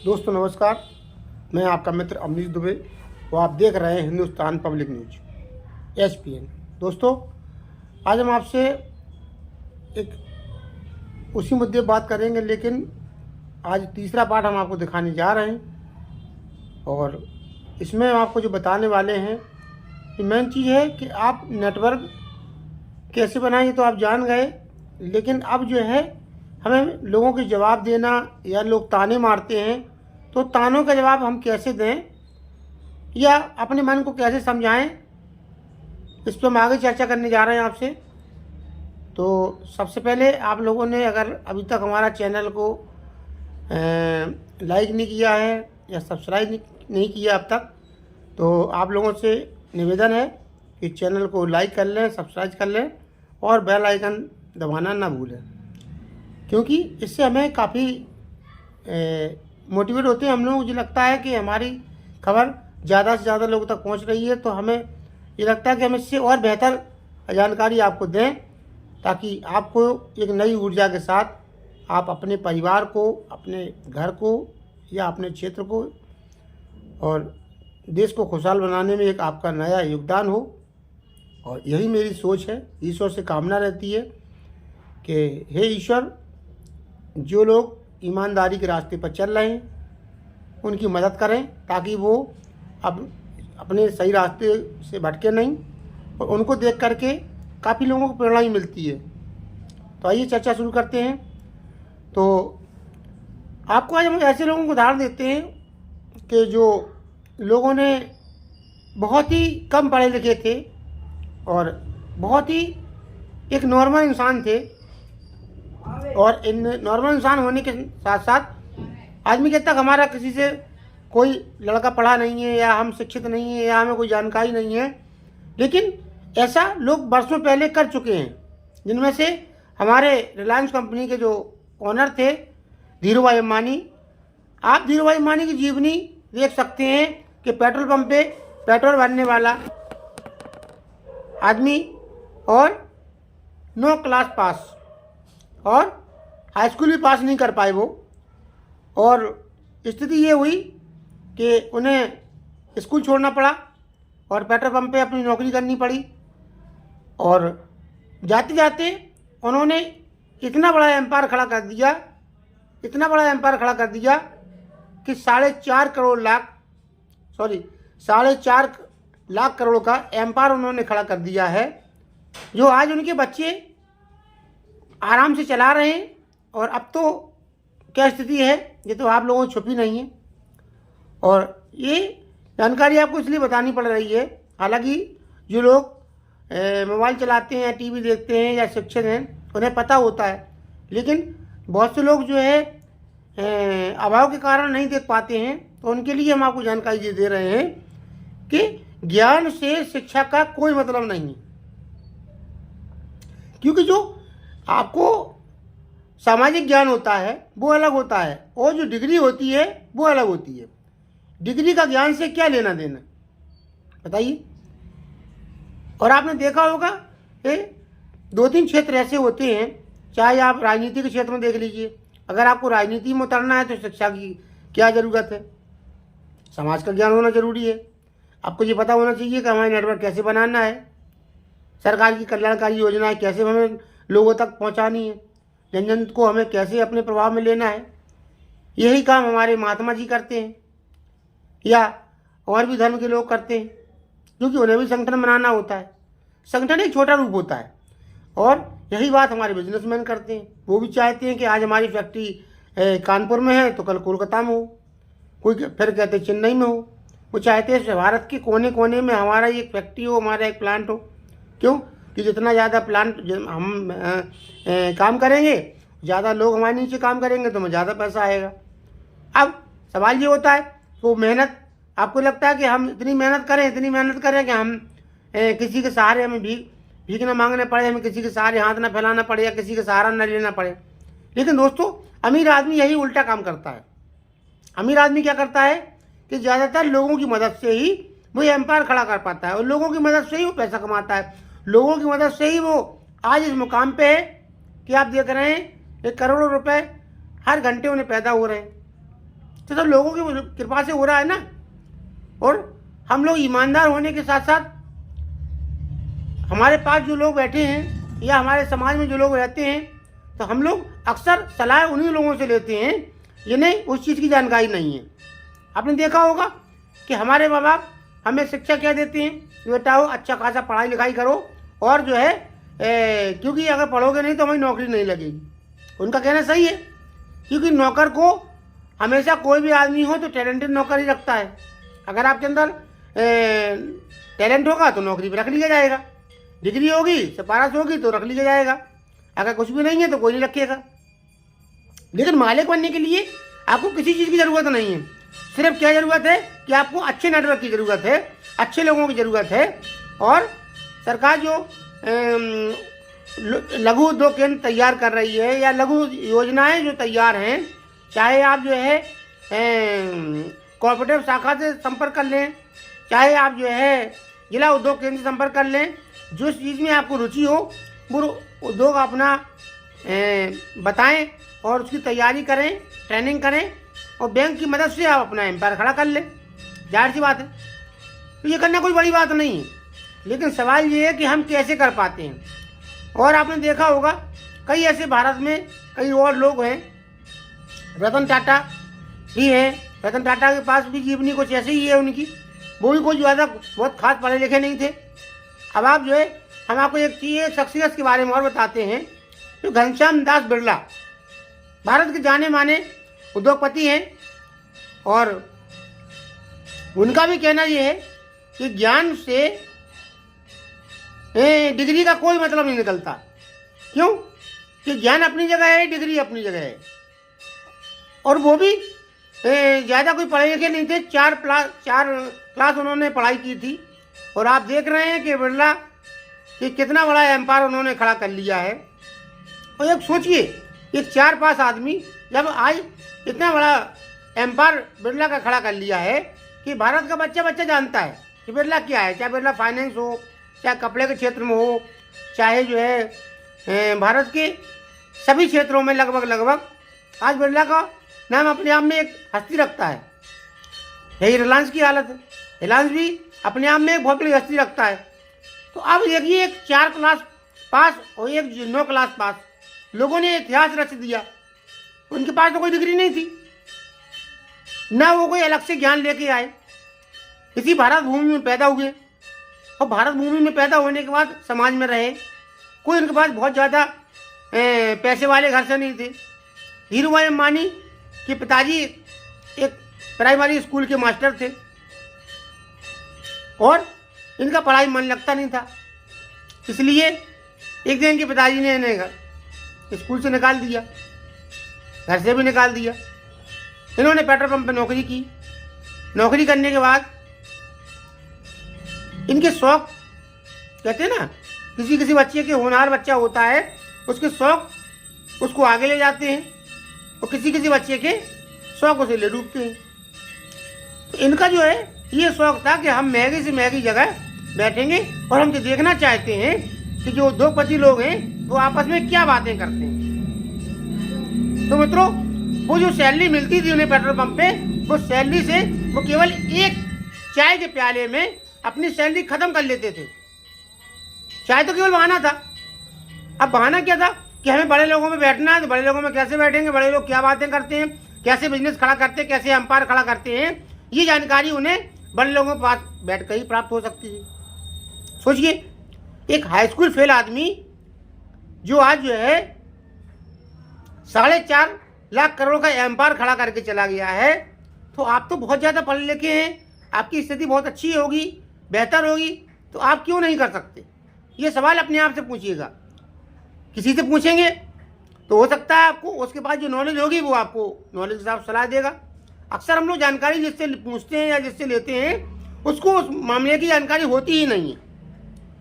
दोस्तों नमस्कार, मैं आपका मित्र अमरीश दुबे और आप देख रहे हैं हिंदुस्तान पब्लिक न्यूज HPN। दोस्तों आज हम आपसे एक उसी मुद्दे पर बात करेंगे, लेकिन आज तीसरा पार्ट हम आपको दिखाने जा रहे हैं और इसमें हम आपको जो बताने वाले हैं कि मेन चीज़ है कि आप नेटवर्क कैसे बनाएं तो आप जान गए, लेकिन अब जो है हमें लोगों के जवाब देना या लोग ताने मारते हैं तो तानों का जवाब हम कैसे दें या अपने मन को कैसे समझाएं, इस पर हम आगे चर्चा करने जा रहे हैं आपसे। तो सबसे पहले आप लोगों ने अगर अभी तक हमारा चैनल को लाइक नहीं किया है या सब्सक्राइब नहीं किया अब तक, तो आप लोगों से निवेदन है कि चैनल को लाइक कर लें, सब्सक्राइब कर लें और बेल आइकन दबाना ना भूलें, क्योंकि इससे हमें काफ़ी मोटिवेट होते हैं हम लोग। मुझे लगता है कि हमारी खबर ज़्यादा से ज़्यादा लोगों तक पहुंच रही है, तो हमें ये लगता है कि हम इससे और बेहतर जानकारी आपको दें ताकि आपको एक नई ऊर्जा के साथ आप अपने परिवार को, अपने घर को या अपने क्षेत्र को और देश को खुशहाल बनाने में एक आपका नया योगदान हो। और यही मेरी सोच है, ईश्वर से कामना रहती है कि हे ईश्वर, जो लोग ईमानदारी के रास्ते पर चल रहे हैं उनकी मदद करें ताकि वो अब अपने सही रास्ते से भटके नहीं, और उनको देख करके काफ़ी लोगों को प्रेरणा ही मिलती है। तो आइए चर्चा शुरू करते हैं। तो आपको आज हम ऐसे लोगों को उदाहरण देते हैं कि जो लोगों ने बहुत ही कम पढ़े लिखे थे और बहुत ही एक नॉर्मल इंसान थे, और इन नॉर्मल इंसान होने के साथ साथ आदमी कहता है हमारा किसी से कोई लड़का पढ़ा नहीं है या हम शिक्षित नहीं है या हमें कोई जानकारी नहीं है, लेकिन ऐसा लोग बरसों पहले कर चुके हैं। जिनमें से हमारे रिलायंस कंपनी के जो ओनर थे धीरू भाई अंबानी। आप धीरू भाई अंबानी की जीवनी देख सकते हैं कि पेट्रोल पंप पे पेट्रोल भरने वाला आदमी और 9 क्लास पास और हाई स्कूल भी पास नहीं कर पाए वो, और स्थिति ये हुई कि उन्हें स्कूल छोड़ना पड़ा और पेट्रोल पंप पे अपनी नौकरी करनी पड़ी। और जाते जाते उन्होंने इतना बड़ा एम्पायर खड़ा कर दिया, इतना बड़ा एम्पायर खड़ा कर दिया कि 4.5 लाख करोड़ का एम्पायर उन्होंने खड़ा कर दिया है, जो आज उनके बच्चे आराम से चला रहे हैं। और अब तो क्या स्थिति है ये तो आप लोगों को छुपी नहीं है, और ये जानकारी आपको इसलिए बतानी पड़ रही है। हालांकि जो लोग मोबाइल चलाते हैं या टीवी देखते हैं या शिक्षित हैं उन्हें पता होता है, लेकिन बहुत से लोग जो है अभाव के कारण नहीं देख पाते हैं, तो उनके लिए हम आपको जानकारी दे रहे हैं कि ज्ञान से शिक्षा का कोई मतलब नहीं है। क्योंकि जो आपको सामाजिक ज्ञान होता है वो अलग होता है और जो डिग्री होती है वो अलग होती है। डिग्री का ज्ञान से क्या लेना देना बताइए। और आपने देखा होगा 2-3 क्षेत्र ऐसे होते हैं, चाहे आप राजनीति के क्षेत्र में देख लीजिए। अगर आपको राजनीति में उतरना है तो शिक्षा की क्या ज़रूरत है, समाज का ज्ञान होना जरूरी है। आपको ये पता होना चाहिए कि हमारे नेटवर्क कैसे बनाना है, सरकार की कल्याणकारी योजनाएं कैसे हमें लोगों तक पहुंचानी है, जन जन को हमें कैसे अपने प्रभाव में लेना है। यही काम हमारे महात्मा जी करते हैं या और भी धर्म के लोग करते हैं, क्योंकि उन्हें भी संगठन बनाना होता है। संगठन एक छोटा रूप होता है, और यही बात हमारे बिजनेसमैन करते हैं। वो भी चाहते हैं कि आज हमारी फैक्ट्री कानपुर में है तो कल कोलकाता में हो, कोई फिर कहते चेन्नई में हो। वो चाहते हैं भारत के कोने कोने में हमारा एक फैक्ट्री हो, हमारा एक प्लांट हो। क्यों कि जितना ज़्यादा प्लांट हम काम करेंगे, ज़्यादा लोग हमारे नीचे काम करेंगे तो हमें ज़्यादा पैसा आएगा। अब सवाल ये होता है तो मेहनत, आपको लगता है कि हम इतनी मेहनत करें कि हम किसी के सहारे हमें भीख न मांगने पड़े, हमें किसी के सहारे हाथ न फैलाना पड़े या किसी के सहारा न लेना पड़े। लेकिन दोस्तों अमीर आदमी यही उल्टा काम करता है। अमीर आदमी क्या करता है कि ज़्यादातर लोगों की मदद से ही वो एम्पायर खड़ा कर पाता है, और लोगों की मदद से ही वो पैसा कमाता है, लोगों की मदद से ही वो आज इस मुकाम पे है कि आप देख रहे हैं 1 करोड़ रुपए हर घंटे उन्हें पैदा हो रहे हैं। तो सब लोगों की कृपा से हो रहा है ना। और हम लोग ईमानदार होने के साथ साथ हमारे पास जो लोग बैठे हैं या हमारे समाज में जो लोग रहते हैं, तो हम लोग अक्सर सलाह उन्हीं लोगों से लेते हैं जिन्हें उस चीज़ की जानकारी नहीं है। आपने देखा होगा कि हमारे माँ बाप हमें शिक्षा क्या देते हैं, बेटा हो अच्छा खासा पढ़ाई लिखाई करो, और जो है क्योंकि अगर पढ़ोगे नहीं तो हमारी नौकरी नहीं लगेगी। उनका कहना सही है, क्योंकि नौकर को हमेशा कोई भी आदमी हो तो टैलेंटेड नौकर ही रखता है। अगर आपके अंदर टैलेंट होगा तो नौकरी पर रख लिया जाएगा, डिग्री होगी सिफारिश होगी तो रख लिया जाएगा, अगर कुछ भी नहीं है तो कोई नहीं रखेगा। लेकिन मालिक बनने के लिए आपको किसी चीज़ की ज़रूरत नहीं है, सिर्फ क्या ज़रूरत है कि आपको अच्छे नेटवर्क की ज़रूरत है, अच्छे लोगों की ज़रूरत है। और सरकार जो लघु उद्योग केंद्र तैयार कर रही है या लघु योजनाएं जो तैयार हैं, चाहे आप जो है कोऑपरेटिव शाखा से संपर्क कर लें, चाहे आप जो है जिला उद्योग केंद्र से संपर्क कर लें, जो चीज़ में आपको रुचि हो वो उद्योग अपना बताएं और उसकी तैयारी करें, ट्रेनिंग करें, और बैंक की मदद से आप अपना एम्पायर खड़ा कर लें। जाहिर सी बात है, तो ये करना कोई बड़ी बात नहीं है। लेकिन सवाल ये है कि हम कैसे कर पाते हैं। और आपने देखा होगा कई ऐसे भारत में कई और लोग हैं, रतन टाटा भी हैं, रतन टाटा के पास भी जीवनी कुछ ऐसे ही है उनकी, वो भी कोई ज़्यादा बहुत खास पढ़े लिखे नहीं थे। अब आप जो है हम आपको एक चीज़ शख्सियत के बारे में और बताते हैं, तो घनश्याम दास बिरला भारत के जाने माने उद्योगपति हैं, और उनका भी कहना ये है कि ज्ञान से डिग्री का कोई मतलब नहीं निकलता। क्यों? कि ज्ञान अपनी जगह है, डिग्री अपनी जगह है। और वो भी ज़्यादा कोई पढ़े लिखे नहीं थे, चार क्लास उन्होंने पढ़ाई की थी। और आप देख रहे हैं कि बिरला कि कितना बड़ा एम्पायर उन्होंने खड़ा कर लिया है। और एक सोचिए, एक 4 पास आदमी जब आज इतना बड़ा एम्पायर बिरला का खड़ा कर लिया है कि भारत का बच्चा जानता है कि बिरला क्या है, चाहे बिरला फाइनेंस हो, चाहे कपड़े के क्षेत्र में हो, चाहे जो है भारत के सभी क्षेत्रों में लगभग आज बिरला का नाम अपने आप में एक हस्ती रखता है। यही रिलायंस की हालत है, रिलायंस भी अपने आप में एक बहुत बड़ी हस्ती रखता है। तो अब देखिए, एक 4 क्लास पास और एक 9 क्लास पास लोगों ने इतिहास रच दिया। उनके पास तो कोई डिग्री नहीं थी, ना वो कोई अलग से ज्ञान लेके आए, इसी भारत भूमि में पैदा हुए, और भारत भूमि में पैदा होने के बाद समाज में रहे। कोई उनके पास बहुत ज़्यादा पैसे वाले घर से नहीं थे। धीरूभाई अंबानी के पिताजी एक प्राइमरी स्कूल के मास्टर थे, और इनका पढ़ाई मन लगता नहीं था, इसलिए एक दिन इनके पिताजी ने इन्हें स्कूल से निकाल दिया, घर से भी निकाल दिया। इन्होंने पेट्रोल पंप पे नौकरी की। नौकरी करने के बाद इनके शौक, कहते हैं ना, किसी बच्चे के होनहार बच्चा होता है, उसके शौक उसको आगे ले जाते हैं, और किसी बच्चे के शौक उसे ले डूबते हैं। तो इनका जो है ये शौक था कि हम महंगी से महंगी जगह बैठेंगे और हम जो देखना चाहते हैं कि जो उद्योगपति लोग हैं वो आपस में क्या बातें करते हैं। तो मित्रों, वो जो सैलरी मिलती थी उन्हें पेट्रोल पंप पे, वो सैलरी से वो केवल एक चाय के प्याले में अपनी सैलरी खत्म कर लेते थे। चाय तो केवल बहाना था। अब बहाना क्या था कि हमें बड़े लोगों में बैठना है, तो बड़े लोगों में कैसे बैठेंगे, बड़े लोग क्या बातें करते हैं, कैसे बिजनेस खड़ा करते हैं, कैसे एम्पायर खड़ा करते हैं, ये जानकारी उन्हें बड़े लोगों के पास बैठ कर ही प्राप्त हो सकती थी। सोचिए, एक हाई स्कूल फेल आदमी जो आज जो है 4.5 लाख करोड़ का एम्पायर खड़ा करके चला गया है, तो आप तो बहुत ज़्यादा पढ़े लिखे हैं, आपकी स्थिति बहुत अच्छी होगी, बेहतर होगी, तो आप क्यों नहीं कर सकते? ये सवाल अपने आप से पूछिएगा। किसी से पूछेंगे तो हो सकता है आपको उसके पास जो नॉलेज होगी वो आपको नॉलेज के हिसाब सलाह देगा। अक्सर हम लोग जानकारी जिससे पूछते हैं या जिससे लेते हैं उसको उस मामले की जानकारी होती ही नहीं है,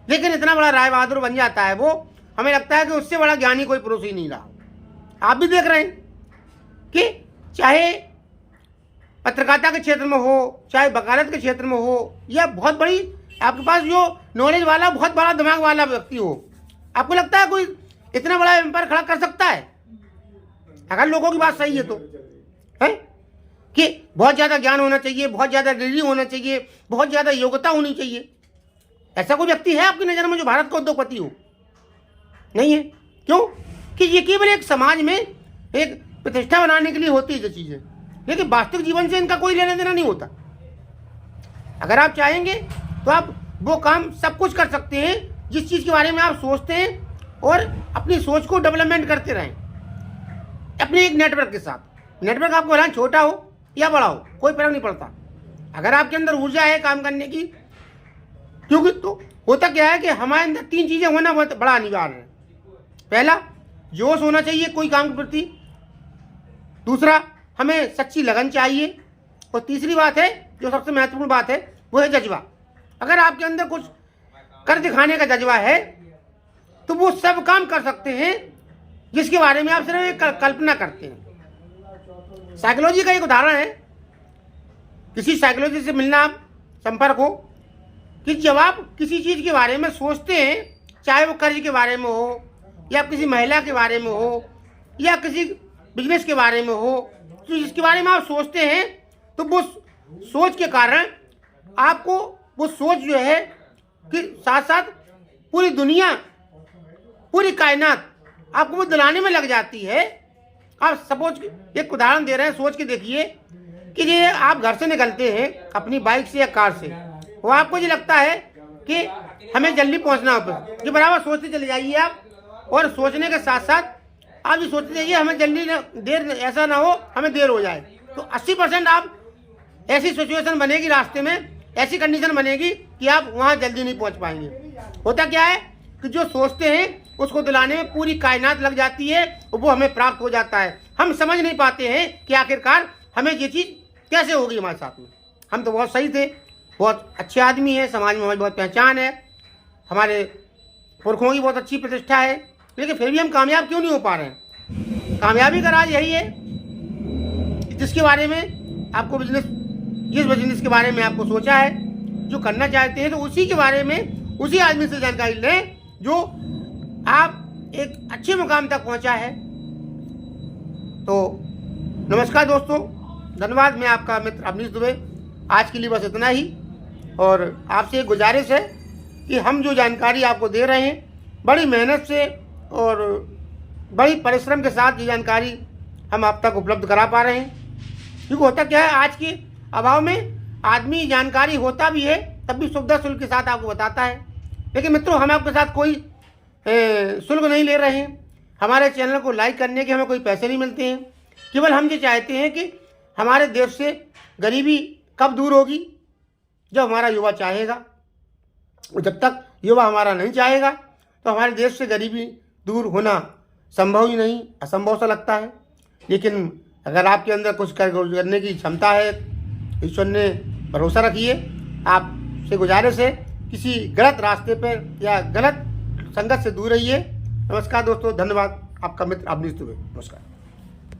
लेकिन इतना बड़ा राय बहादुर बन जाता है वो, हमें लगता है कि उससे बड़ा ज्ञानी कोई पुरुष ही नहीं रहा। आप भी देख रहे हैं कि चाहे पत्रकारिता के क्षेत्र में हो, चाहे वकालत के क्षेत्र में हो, या बहुत बड़ी आपके पास जो नॉलेज वाला बहुत बड़ा दिमाग वाला व्यक्ति हो, आपको लगता है कोई इतना बड़ा एम्पायर खड़ा कर सकता है? अगर लोगों की बात सही है तो है कि बहुत ज़्यादा ज्ञान होना चाहिए, बहुत ज़्यादा डिग्री होना चाहिए, बहुत ज़्यादा योग्यता होनी चाहिए। ऐसा कोई व्यक्ति है आपकी नज़र में जो भारत का उद्योगपति हो? नहीं है। क्यों? कि ये केवल एक समाज में एक प्रतिष्ठा बनाने के लिए होती है ये चीज़ें, लेकिन वास्तविक जीवन से इनका कोई लेना देना नहीं होता। अगर आप चाहेंगे तो आप वो काम सब कुछ कर सकते हैं जिस चीज़ के बारे में आप सोचते हैं, और अपनी सोच को डेवलपमेंट करते रहें अपने एक नेटवर्क के साथ। नेटवर्क आपको भला छोटा हो या बड़ा हो, कोई फर्क नहीं पड़ता, अगर आपके अंदर ऊर्जा है काम करने की। क्योंकि तो होता क्या है कि हमारे अंदर 3 चीज़ें होना बहुत बड़ा अनिवार्य है। पहला, जोश होना चाहिए कोई काम के प्रति। दूसरा, हमें सच्ची लगन चाहिए। और तीसरी बात है, जो सबसे महत्वपूर्ण बात है, वो है जज्बा। अगर आपके अंदर कुछ कर दिखाने का जज्बा है तो वो सब काम कर सकते हैं जिसके बारे में आप सिर्फ एक कल्पना करते हैं। साइकोलॉजी का एक उदाहरण है, किसी साइकोलॉजी से मिलना, आप संपर्क हो, कि जब आप किसी चीज़ के बारे में सोचते हैं, चाहे वो कर्ज के बारे में हो, या किसी महिला के बारे में हो, या किसी बिजनेस के बारे में हो, तो जिसके बारे में आप सोचते हैं, तो वो सोच के कारण आपको वो सोच जो है कि साथ साथ पूरी दुनिया, पूरी कायनात आपको वो दिलाने में लग जाती है। आप सपोज एक उदाहरण दे रहे हैं, सोच के देखिए कि ये आप घर से निकलते हैं अपनी बाइक से या कार से, वो आपको ये लगता है कि हमें जल्दी पहुंचना है, ये बराबर सोचते चले जाइए आप, और सोचने के साथ साथ आप ये सोचते जाइए हमें जल्दी देर, ऐसा ना हो हमें देर हो जाए। तो 80% आप ऐसी सिचुएशन बनेगी रास्ते में, ऐसी कंडीशन बनेगी कि आप वहाँ जल्दी नहीं पहुँच पाएंगे। होता क्या है कि जो सोचते हैं उसको दिलाने में पूरी कायनात लग जाती है, और वो हमें प्राप्त हो जाता है। हम समझ नहीं पाते हैं कि आखिरकार हमें ये चीज़ कैसे होगी हमारे साथ में। हम तो बहुत सही थे, बहुत अच्छे आदमी हैं, समाज में हमारी बहुत पहचान है, हमारे पुरखों की बहुत अच्छी प्रतिष्ठा है, लेकिन फिर भी हम कामयाब क्यों नहीं हो पा रहे हैं? कामयाबी का राज यही है, जिसके बारे में आपको जिस बिजनेस के बारे में आपको सोचा है, जो करना चाहते हैं, तो उसी के बारे में उसी आदमी से जानकारी लें जो आप एक अच्छे मुकाम तक पहुंचा है। तो नमस्कार दोस्तों, धन्यवाद। मैं आपका मित्र अवनीश दुबे। आज के लिए बस इतना ही, और आपसे एक गुजारिश है कि हम जो जानकारी आपको दे रहे हैं, बड़ी मेहनत से और बड़ी परिश्रम के साथ ये जानकारी हम आप तक उपलब्ध करा पा रहे हैं। क्योंकि होता क्या है, आज के अभाव में आदमी जानकारी होता भी है तब भी सुविधा शुल्क के साथ आपको बताता है। लेकिन मित्रों, हम आपके साथ कोई शुल्क नहीं ले रहे हैं। हमारे चैनल को लाइक करने के हमें कोई पैसे नहीं मिलते हैं। केवल हम ये चाहते हैं कि हमारे देश से गरीबी कब दूर होगी? जब हमारा युवा चाहेगा। और जब तक युवा हमारा नहीं चाहेगा तो हमारे देश से गरीबी दूर होना संभव ही नहीं, असंभव सा लगता है। लेकिन अगर आपके अंदर कुछ करने की क्षमता है, ईश्वर ने भरोसा रखिए। आपसे गुजारिश है, किसी गलत रास्ते पर या गलत संगत से दूर रहिए। नमस्कार दोस्तों, धन्यवाद। आपका मित्र अवनीश दुबे। नमस्कार।